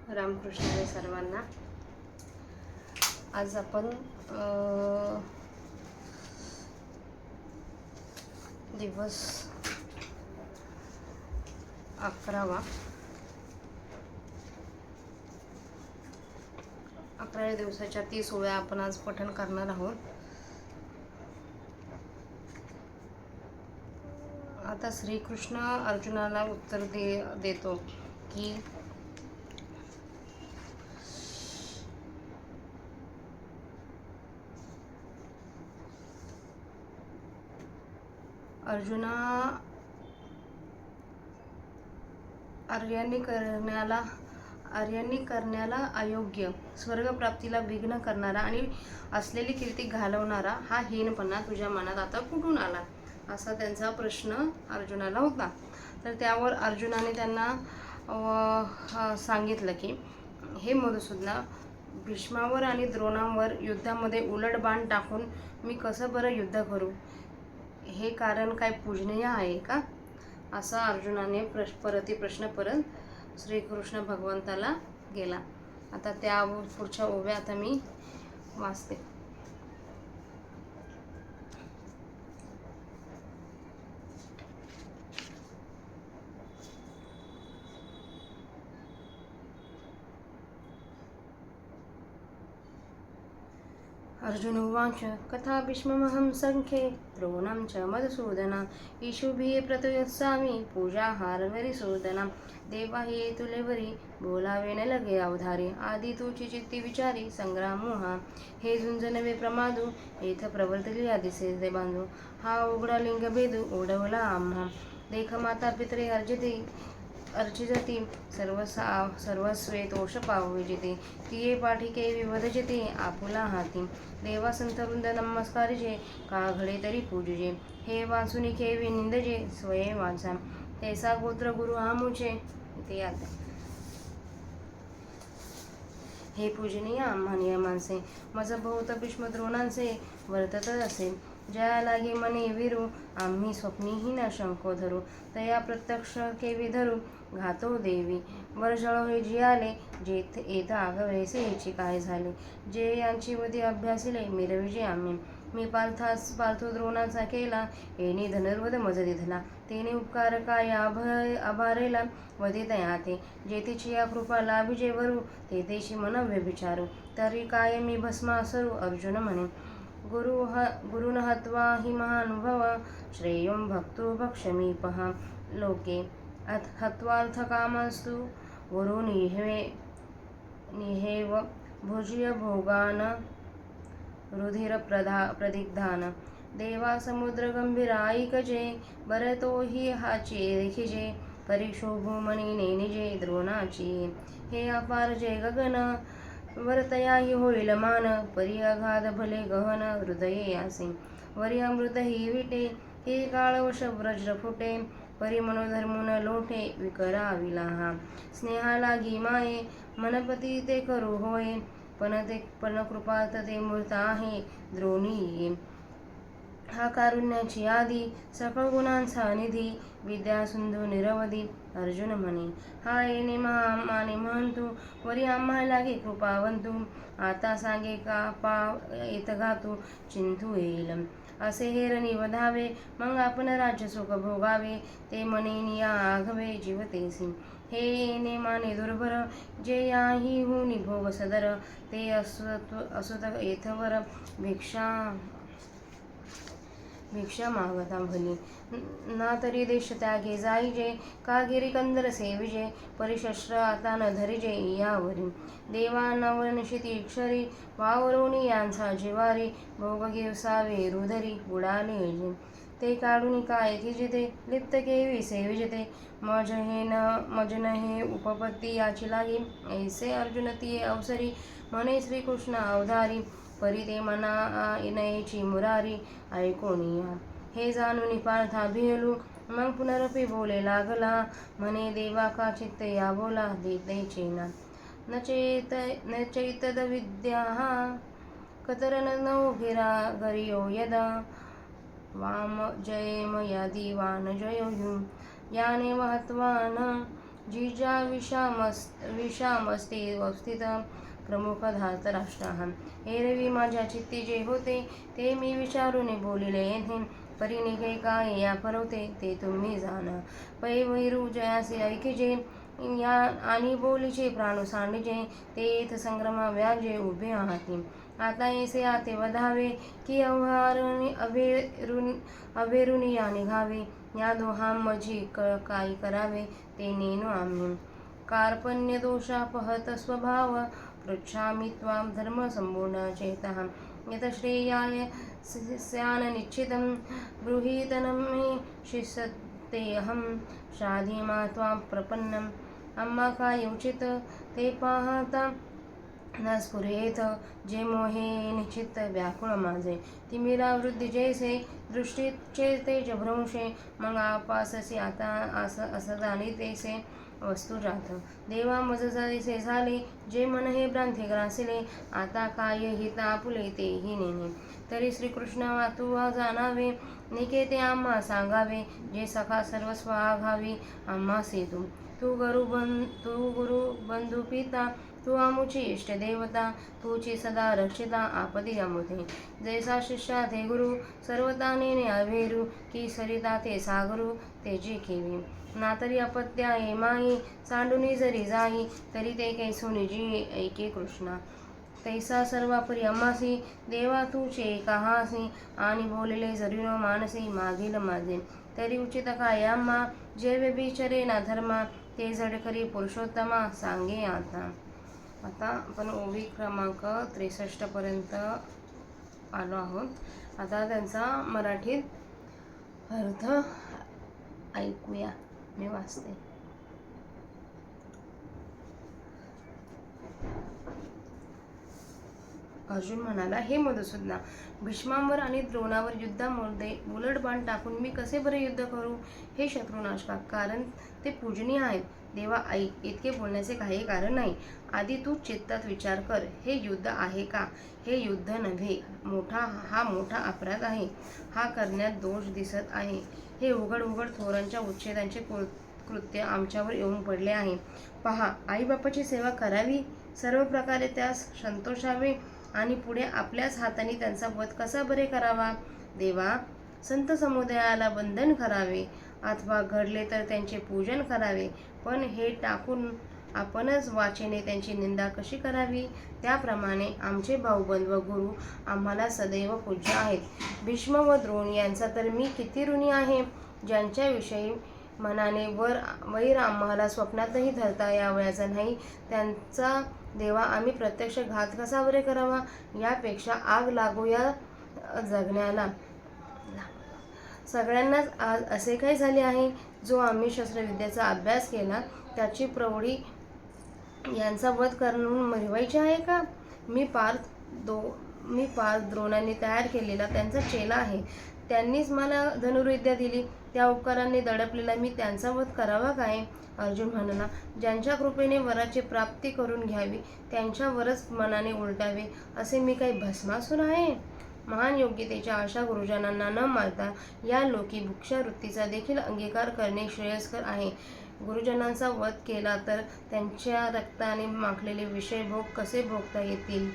रामकृष्ण हरी सर्वांना. आज आपण दिवस 11व्या दिवसाच्या 30 ओव्या आपण आज पठण करणार आहोत. आता श्रीकृष्ण अर्जुनाला उत्तर देतो की अर्जुना, आर्यांनी करण्याला अयोग्य, स्वर्गप्राप्तीला विघ्न करणारा आणि असलेली कीर्ती घालवणारा हा हीनपणा तुझ्या मनात आता कुठून आला, असा त्यांचा प्रश्न अर्जुनाला होता. तर त्यावर अर्जुनाने त्यांना सांगितलं की हे मधुसूदना, भीष्मावर आणि द्रोणांवर युद्धामध्ये उलट बाण टाकून मी कसं बरं युद्ध करू, हे कारण काय पूजनीय आहे का, असा अर्जुनाने प्रश्न परत श्रीकृष्ण भगवंताला गेला. आता त्या पुढच्या ओव्या आता मी वाचते. अर्जुन उवाच कथा भीष्ममहं संख्ये द्रोणं च मधुसूदन ईशुभिः प्रतुयत्सामी पूजाहारवरिसूदना देवा हि तुलेवरी बोलावे न लगे अवधारी आदि तुची चित्ती विचारी संग्राम मोहा हे झुंज नवे प्रमादू येथ प्रवर्तली आदिसे ते बांधू हा उघडा लिंग भेदू ओढवला आम्हा देख माता पित्रे अर्चिजती सर्वस्वे तोष पाविजिते तिये पाठिके विवदजते आपुला हाती देवा संत वृंद नमस्कारिजे का घडे तरी पूजिजे हे वाचुनी खेवी निंदजे स्वये वाचा तैसा गोत्र गुरु आमुचे इथे यात हे पूजनीय आम्हा नियमांचे मज बहुत भीष्म द्रोणांचे वर्तत असे ज्या लागे मने विरू आम्ही स्वप्नीही न शंको धरू तया प्रत्यक्ष केवी धरू घातो देवी वर्षळ हे जी आले जेथ येथ आगवेसे हिची काय झाले जे यांची मधी अभ्यासिले मिरविजे आम्ही मी पार्थो द्रोणाचा केला येणे धनुर्वद मज दिधला तेने उपकार काय आभारेला वदित याते जेथेची या कृपा लाभिजे वरू तेथेशी मन व्यभिचारू तरी काय मी भस्मा सरू अर्जुन म्हणे गुरुन हत्वा हि महानुभव श्रेयं भक्तो भक्षमीपहा लोके हत्वार्थ कामस्तु गुरु निहेव भुजिय भोगान रुधिर प्रदिग्धान देवा समुद्र गंभीरा ऐकजे बरतो हि हाचे देखिजे परिशोभूमणी नेनिजे द्रोणाची हे अपार जय गगन वरतया हि होईल मान परी अगाध भले गहन हृदये यासे वरी अमृत हि विटे हे काळवश व्रज्र फुटे परी मनोधर्मुन लोटे विकरा विलाहा स्नेहा लागी माये मनपती ते करू होय पण कृपात ते मूर्त आहे द्रोणी हा कारुण्याची आदी सकळ गुणांचा निधी विद्या सिंधू निरवधी अर्जुन म्हणे हा येणे माने म्हणतू वरी आम्हा लागे कृपावंतू आता सांगे का पाव येत घातू चिंतू येईल असे हेरणी वधावे मग आपण राज्य सुख भोगावे ते मने निया आघवे जीवतेसी हे नेमाने दुर्भर जे याही हुनी भोग सदर ते असुत येथवर भिक्षा मागता भली ना तरी देश त्यागे जाईजे का गिरी कंदर सेविजे परिशस्त्र आता न धरिजे यावरी देवा नवनशिती क्षरी वावरोनी यांचा जिवारी भोग घेवसावे रुधरी उडाले ते काढून काय थिजिते लिप्त केवी सेविजते मजन हे उपपत्ती याची लागी ऐसे अर्जुन ती अवसरी म्हणे श्रीकृष्ण अवधारी परी ते मना इनयेची मुरारी ऐकोनिया हे जाणून पार्था भियलू मग पुनरपी बोले लागला म्हणे देवा का चित्त या बोला देतेचे ना न चैतद विद्या कतरन नौघिरा गरियो यदा वाम जयेम यादी वान जयो याने महत्वान जिजा विषामस्ते वस्थित प्रमुख धातराष्ट्राः एरवी माझ्या चित्ती जे होते ते मी विचारून बोलिले येथे परिनिघे काय या फरवते ते तुम्ही जाण पै वैरू जयासे ऐकिजे या आणि बोलीचे प्राणू सांडिजे ते येथ संग्रमा व्याजे उभे आहाती आता ऐसे आते वधावे की अवेरुनी या निघावे या दोहांमझी काही करावे ते नेनु आम्ही कार्पण्य दोषापहत स्वभाव पृच्छामि त्वां धर्मसम्पूर्ण चेतः यत श्रेयाय स्यान्निश्चितं ब्रूहीतनं मे शिष्यतेऽहं शाधीमा त्वां प्रपन्नम् आम्हा काय उचित ते पाहता न स्फुरेत जे मोहे निश्चित व्याकुळ माझे तिमिरा वृद्धी जैसे दृष्टीचे तेज भ्रंशे मग आपाससी आता असं जाणीतेसे वस्तू जात देवा मज जैसे झाले जे मन हे भ्रांती ग्रासिले आता काय हिता आपुले तेही नेणे तरी श्रीकृष्ण तू जाणावे निकेते आम्हा सांगावे जे सखा सर्वस्व आघावी आम्हा सेतू तू गुरु बंधू पिता तू आमुची इष्ट देवता तूची सदा रक्षिता आपदी अमुते जैसा शिष्या ते गुरु सर्वता नेणे अभेरू की सरिता ते सागरू तेजी केवी ना तरी अपत्या ये माई सांडुनी जरी जाई तरी ते कैसुनी जी ऐके कृष्णा तैसा सर्वापरी अम्मासी देवा तूचे कहासी आणि बोलले जरीनो मानसी मागील माझे तरी उचित काय आम्हा जे व्यभिचरे ना धर्मा ते जडकरी पुरुषोत्तमा सांगे आता आपण ओवी क्रमांक 63 पर्यंत आलो आहोत आता त्यांचा मराठीत अर्थ ऐकूया मी वाचते अर्जुन म्हणाला हे मधुसूदना भीष्मांवर आणि द्रोणावर युद्धामध्ये उलट बाण टाकून मी कसे बरे युद्ध करू हे शत्रुनाशका कारण ते पूजनीय आहेत देवा ऐक इतके बोलण्याचे काही कारण नाही आधी तू चित्तात विचार कर हे युद्ध आहे का हे युद्ध नव्हे हा मोठा अपराध आहे हा करण्यात दोष दिसत आहे हे उघड थोरांच्या उच्छेदांचे कृत्य आमच्यावर येऊन पडले आहे पहा आईबापाची सेवा करावी सर्व प्रकारे त्यास संतोषावे आणि पुढे आपल्याच हाताने त्यांचा वध कसा बरे करावा देवा संत समुदायाला वंदन करावे अथवा घडले तर त्यांचे पूजन करावे पण हे टाकून आपणच वाचेने त्यांची निंदा कशी करावी त्याप्रमाणे आमचे भाऊबंद व गुरु आम्हाला सदैव पूज्य आहेत भीष्म व द्रोण यांचा तर मी किती ऋणी आहे ज्यांच्याविषयी मनाने वैर आम्हाला स्वप्नातही धरता यावयाचा नाही त्यांचा देवा आम्ही प्रत्यक्ष घात कसा बरे करावा यापेक्षा आग लागू या जगण्याला सगळ्यांनाच आज असे काय झाले आहे जो आम्ही शस्त्रविद्येचा अभ्यास केला त्याची प्रौढी यांचा वध करून मिरवायचे आहे का मी पार्थ द्रोणांनी तयार केलेला त्यांचा चेला आहे त्यांनीच मला धनुर्विद्या दिली त्या उपकारांनी दडपलेला मी त्यांचा वध करावा काय अर्जुन म्हणाला ज्यांच्या कृपेने वराची प्राप्ती करून घ्यावी त्यांच्यावरच मनाने उलटावे असे मी काही भस्मासूर आहे महान योग्यतेच्या आशा गुरुजनांना न मारता या लोकी भिक्षावृत्तीचा देखील अंगीकार करणे श्रेयस्कर आहे गुरुजनांचा वध केला तर त्यांच्या रक्ताने माखलेले विषय भोग कसे भोगता येतील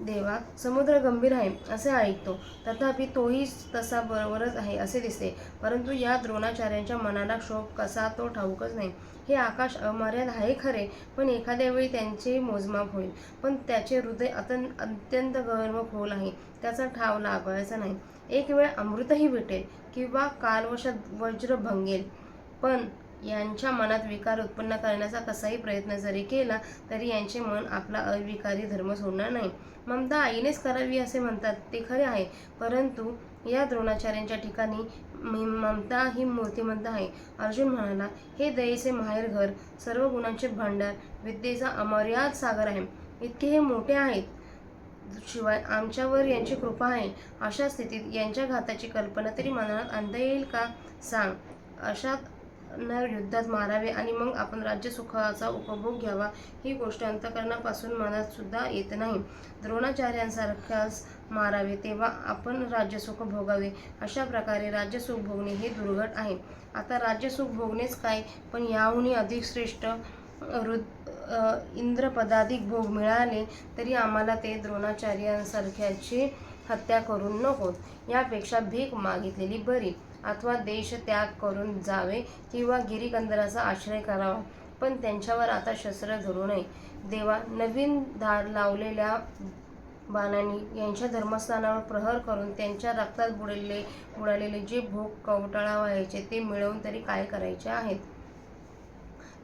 देवा समुद्र गंभीर आहे असे ऐकतो तथापि तोही तसा बरोबरच आहे असे दिसते परंतु या द्रोणाचार्यांच्या मनाला क्षोभ कसा तो ठाऊकच नाही हे आकाश अमर्याद आहे खरे पण एखाद्या वेळी त्यांचे मोजमाप होईल पण त्याचे हृदय अत्यंत गहन व खोल आहे त्याचा ठाव लागायचा नाही एक वेळ अमृतही भेटेल किंवा कालवशात वज्र भंगेल पण यांच्या मनात विकार उत्पन्न करण्याचा कसाही प्रयत्न जरी केला तरी यांचे मन आपला अविकारी धर्म सोडणार नाही ममता आईनेच करावी असे म्हणतात ते खरे आहे परंतु या द्रोणाचार्यांच्या ठिकाणी ममता ही मूर्तिमंत आहे अर्जुन म्हणाला हे दयेचे माहेर घर सर्व गुणांचे भांडार विद्येचा अमर्याद सागर आहे इतके हे मोठे आहेत शिवाय आमच्यावर यांची कृपा आहे अशा स्थितीत यांच्या घाताची कल्पना तरी मनात आणता येईल का सांग युद्धात मारावे आणि मग आपण राज्यसुखाचा उपभोग घ्यावा, ही गोष्ट अंतःकरणापासून मनात सुद्धा येत नाही. द्रोणाचार्यांसारख्यास मारावे तेव्हा आपण राज्यसुख भोगावे, अशा प्रकारे राज्यसुख भोगणे हे दुर्घट आहे. आता राज्यसुख भोगणेच काय, पण याहूनही अधिक श्रेष्ठ इंद्रपदाधिक भोग मिळाले तरी आम्हाला ते द्रोणाचार्यांसारख्याची हत्या करून नकोत. यापेक्षा भीक मागितलेली बरी, अथवा देशत्याग करून जावे किंवा गिरिकंदराचा आश्रय करावा, पण त्यांच्यावर आता शस्त्र धरू नये. देवा, नवीन धार लावलेल्या बाणांनी यांच्या धर्मस्थानावर प्रहार करून त्यांच्या रक्तात बुडालेले जे भोग कवटाळावयाचे ते मिळवून तरी काय करायचे आहेत?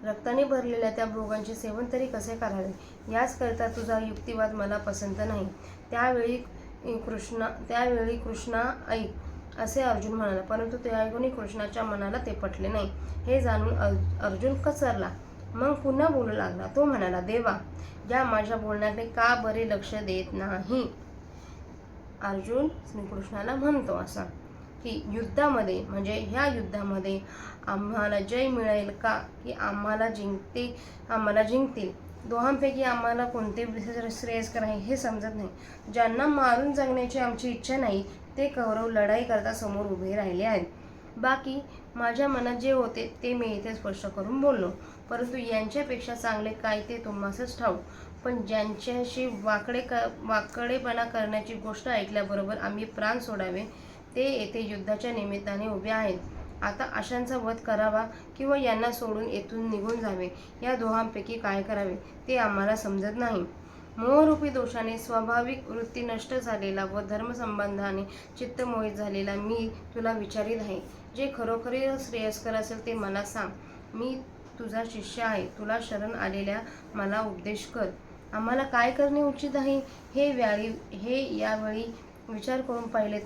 रक्ताने भरलेल्या त्या भोगांचे सेवन तरी कसे करावे, याचकरिता तुझा युक्तिवाद मला पसंत नाही. त्यावेळी कृष्णा ऐक, असे अर्जुन म्हणाला. परंतु ते ऐकूनही कृष्णाच्या मनाला ते पटले नाही. हे जाणून अर्जुन कचरला. मग पुन्हा बोलू लागला. तो म्हणाला, देवा, या माझ्या बोलण्याकडे का बरे लक्ष देत नाही? अर्जुन श्रीकृष्णाला म्हणतो असा की युद्धामध्ये, म्हणजे ह्या युद्धामध्ये आम्हाला जय मिळेल का की आम्हाला जिंकतील? दोहांपैकी आम्हाला कोणते श्रेयस्कर आहे हे समजत नाही. ज्यांना मारून जगण्याची आमची इच्छा नाही ते कौरव लढाई करता समोर उभे राहिले आहेत. बाकी माझ्या मनात जे होते ते मी इथे स्पष्ट करून बोललो. परंतु यांच्यापेक्षा चांगले काय ते तुम्हासच ठाऊक. पण ज्यांच्याशी वाकडेपणा करण्याची गोष्ट ऐकल्याबरोबर आम्ही प्राण सोडावे, ते येथे युद्धाच्या निमित्ताने उभे आहेत. आता अशांचा वध करावा किंवा यांना सोडून येथून निघून जावे, या दोहांपैकी काय करावे ते आम्हाला समजत नाही. मोहरूपी दोषाने स्वाभाविक वृत्ती नष्ट झालेला व धर्मसंबंधाने चित्त मोहित झालेला मी तुला विचारित आहे. जे खरोखरी श्रेयस्कर असेल ते मला सांग. मी तुझा शिष्य आहे. तुला शरण आलेल्या मला उपदेश कर. आम्हाला काय करणे उचित आहे हे यावेळी विचार करून पाहिले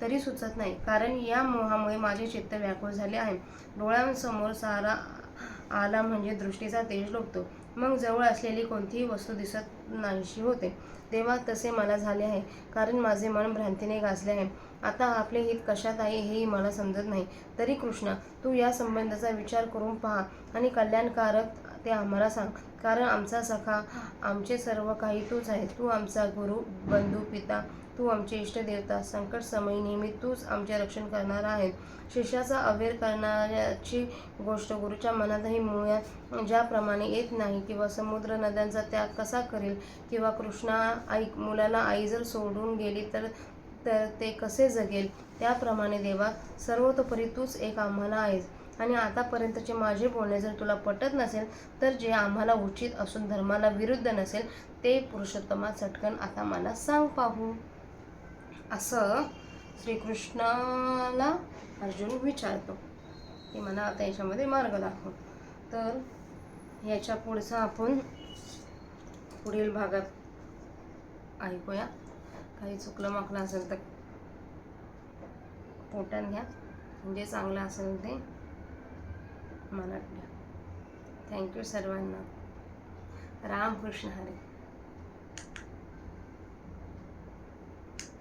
तरी सुचत नाही. कारण या मोहामुळे माझे चित्त व्याकुळ झाले आहे. डोळ्यांसमोर सारा आला म्हणजे दृष्टीचा तेज लोटतो. मग जवळ असलेली कोणतीही वस्तू दिसत नाहीशी होते. तेव्हा तसे मला झाले आहे, कारण माझे मन भ्रांतीने गाजले आहे. आता आपले हित कशात आहे हेही मला समजत नाही. तरी कृष्णा, तू या संबंधाचा विचार करून पहा आणि कल्याणकारक ते आम्हाला सांग. कारण आमचा सखा, आमचे सर्व काही तूच आहे. तू आमचा गुरु, बंधू, पिता, तू आमचे इष्टदेवता. संकट समयी नेहमी तूच आमचे रक्षण करणारा आहे. शिष्याचा अवेर करण्याची गोष्ट गुरुच्या मनातही मुळात ज्याप्रमाणे येत नाही, किंवा समुद्र नद्यांचा त्याग कसा करेल, किंवा कृष्णा ऐक, मुलाला आई जर सोडून गेली तर ते कसे जगेल, त्याप्रमाणे देवा, सर्वतोपरी तूच एक आम्हाला आहेस. आणि आतापर्यंतचे माझे बोलणे जर तुला पटत नसेल, तर जे आम्हाला उचित असून धर्माला विरुद्ध नसेल ते पुरुषोत्तमा चटकन आता मला सांग पाहू. असं श्रीकृष्णाला अर्जुन विचारतो की मला आता याच्यामध्ये मार्ग दाखव. तर याच्या पुढचा आपण पुढील भागात ऐकूया. काही चुकलं माकलं असेल तर पोटात घ्या, म्हणजे चांगलं असेल ते मनात घ्या. थँक्यू सर्वांना. रामकृष्ण हरी.